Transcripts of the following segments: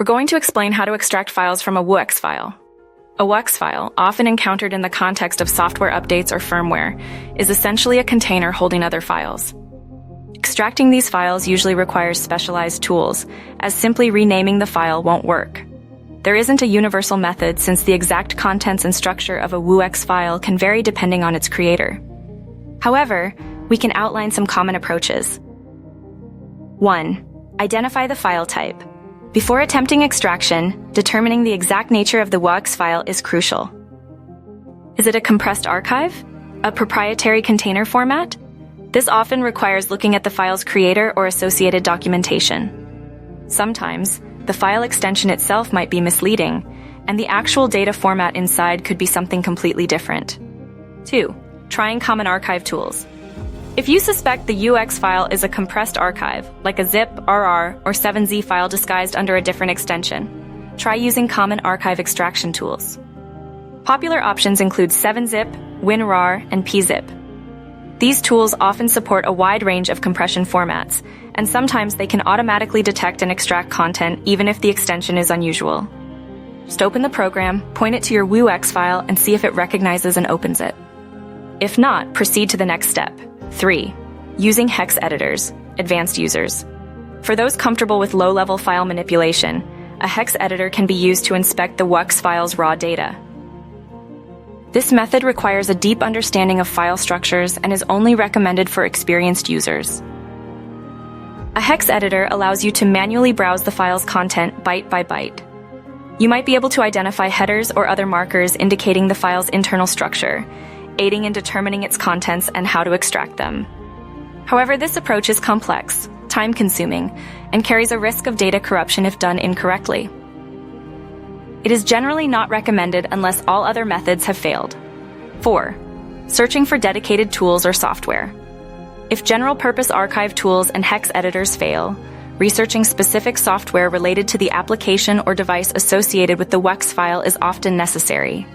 We're going to explain how to extract files from a WUX file. A WUX file, often encountered in the context of software updates or firmware, is essentially a container holding other files. Extracting these files usually requires specialized tools, as simply renaming the file won't work. There isn't a universal method since the exact contents and structure of a WUX file can vary depending on its creator. However, we can outline some common approaches. 1. Identify the file type. Before attempting extraction, determining the exact nature of the WUX file is crucial. Is it a compressed archive? A proprietary container format? This often requires looking at the file's creator or associated documentation. Sometimes, the file extension itself might be misleading, and the actual data format inside could be something completely different. 2. Trying common archive tools. If you suspect the WUX file is a compressed archive, like a zip, RR, or 7Z file disguised under a different extension, try using common archive extraction tools. Popular options include 7-zip, WinRAR, and pzip. These tools often support a wide range of compression formats, and sometimes they can automatically detect and extract content even if the extension is unusual. Just open the program, point it to your WUX file, and see if it recognizes and opens it. If not, proceed to the next step. 3. Using hex editors, advanced users. For those comfortable with low-level file manipulation, a hex editor can be used to inspect the WUX file's raw data. This method requires a deep understanding of file structures and is only recommended for experienced users. A hex editor allows you to manually browse the file's content byte by byte. You might be able to identify headers or other markers indicating the file's internal structure, aiding in determining its contents and how to extract them. However, this approach is complex, time-consuming, and carries a risk of data corruption if done incorrectly. It is generally not recommended unless all other methods have failed. 4. Searching for dedicated tools or software. If general-purpose archive tools and hex editors fail, researching specific software related to the application or device associated with the WUX file is often necessary.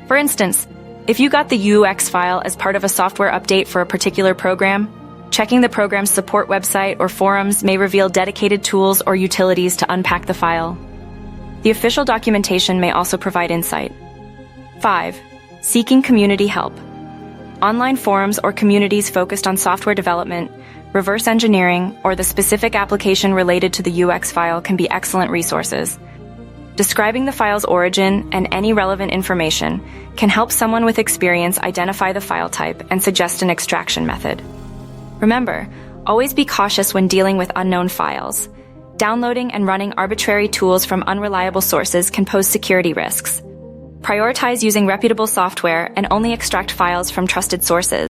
For instance, if you got the WUX file as part of a software update for a particular program, checking the program's support website or forums may reveal dedicated tools or utilities to unpack the file. The official documentation may also provide insight. 5. Seeking community help. Online forums or communities focused on software development, reverse engineering, or the specific application related to the WUX file can be excellent resources. Describing the file's origin and any relevant information can help someone with experience identify the file type and suggest an extraction method. Remember, always be cautious when dealing with unknown files. Downloading and running arbitrary tools from unreliable sources can pose security risks. Prioritize using reputable software and only extract files from trusted sources.